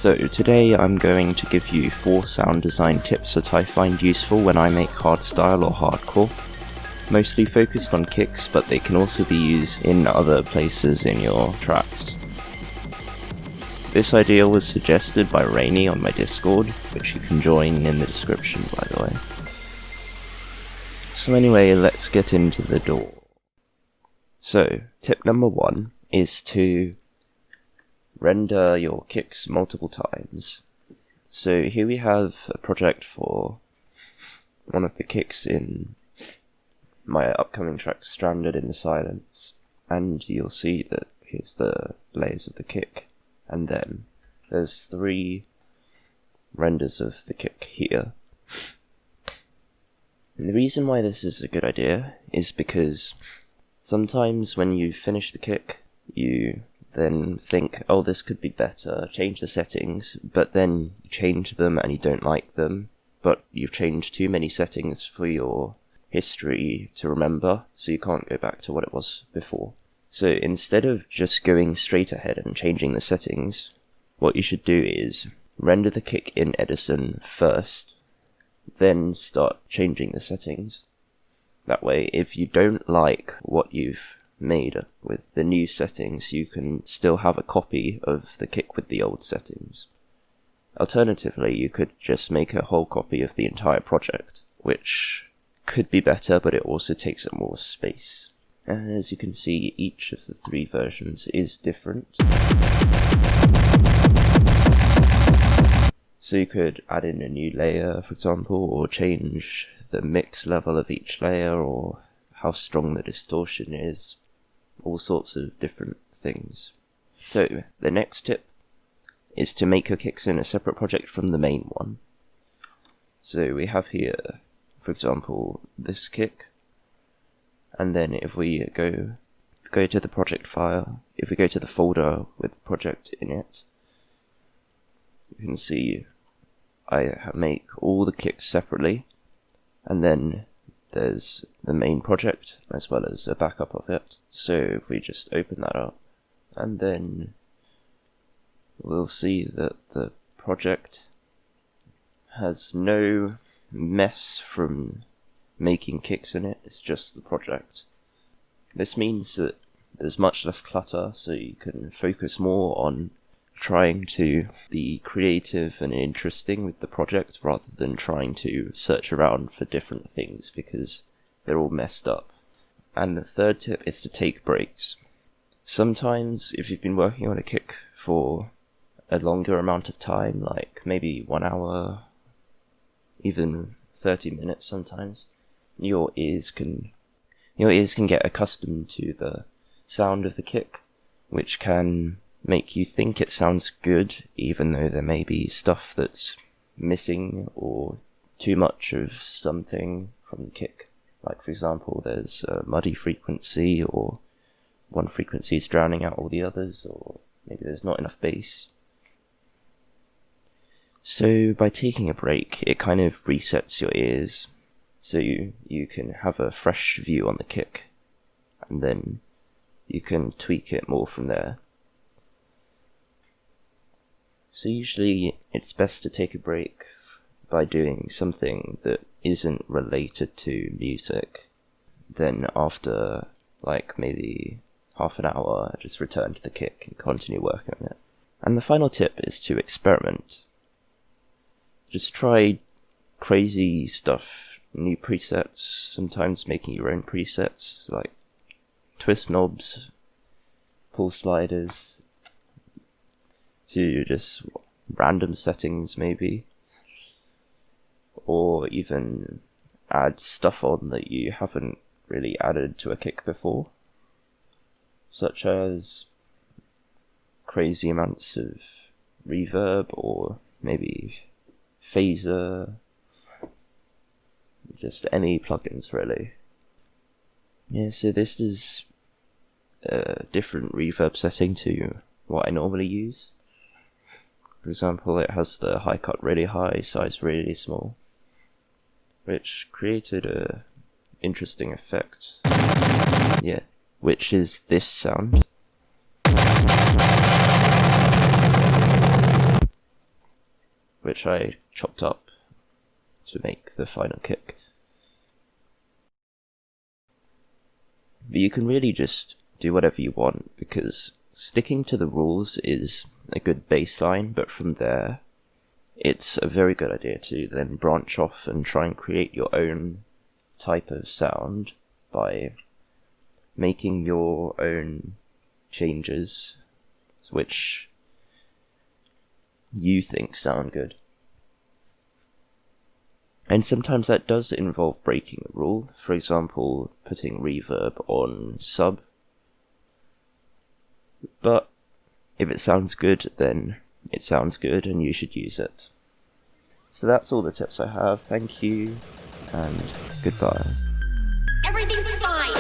So today I'm going to give you 4 sound design tips that I find useful when I make hardstyle or hardcore, mostly focused on kicks, but they can also be used in other places in your tracks. This idea was suggested by Rainy on my Discord, which you can join in the description by the way. So anyway, let's get into the door. So, tip number 1 is to render your kicks multiple times. So here we have a project for one of the kicks in my upcoming track, Stranded in the Silence, and you'll see that here's the layers of the kick, and then there's 3 renders of the kick here. And the reason why this is a good idea is because sometimes when you finish the kick, you then think, oh, this could be better, change the settings, but then you change them and you don't like them, but you've changed too many settings for your history to remember, so you can't go back to what it was before. So instead of just going straight ahead and changing the settings, what you should do is render the kick in Edison first, then start changing the settings. That way, if you don't like what you've made with the new settings, you can still have a copy of the kick with the old settings. Alternatively, you could just make a whole copy of the entire project, which could be better, but it also takes up more space. And as you can see, each of the 3 versions is different. So you could add in a new layer, for example, or change the mix level of each layer, or how strong the distortion is, all sorts of different things. So the next tip is to make your kicks in a separate project from the main one. So we have here, for example, this kick, and then if we go to the project file, if we go to the folder with the project in it, you can see I make all the kicks separately, and then there's the main project as well as a backup of it. So if we just open that up, and then we'll see that the project has no mess from making kicks in it, it's just the project. This means that there's much less clutter, so you can focus more on trying to be creative and interesting with the project rather than trying to search around for different things because they're all messed up. And the third tip is to take breaks. Sometimes if you've been working on a kick for a longer amount of time, like maybe 1 hour, even 30 minutes sometimes, your ears can get accustomed to the sound of the kick, which can make you think it sounds good, even though there may be stuff that's missing or too much of something from the kick. Like, for example, there's a muddy frequency, or one frequency is drowning out all the others, or maybe there's not enough bass. So by taking a break, it kind of resets your ears, so you can have a fresh view on the kick, and then you can tweak it more from there. So usually it's best to take a break by doing something that isn't related to music. Then after like maybe half an hour, just return to the kick and continue working on it. And the final tip is to experiment. Just try crazy stuff, new presets, sometimes making your own presets, like twist knobs, pull sliders, to just random settings maybe, or even add stuff on that you haven't really added to a kick before, such as crazy amounts of reverb or maybe phaser, just any plugins really. Yeah, so this is a different reverb setting to what I normally use. For example, it has the high cut really high, size really small, which created a interesting effect. Yeah, which is this sound. which I chopped up to make the final kick. But you can really just do whatever you want, because sticking to the rules is a good baseline, but from there, it's a very good idea to then branch off and try and create your own type of sound by making your own changes which you think sound good. And sometimes that does involve breaking a rule, for example, putting reverb on sub. But if it sounds good, then it sounds good and you should use it. So that's all the tips I have. Thank you, and goodbye. Everything's fine.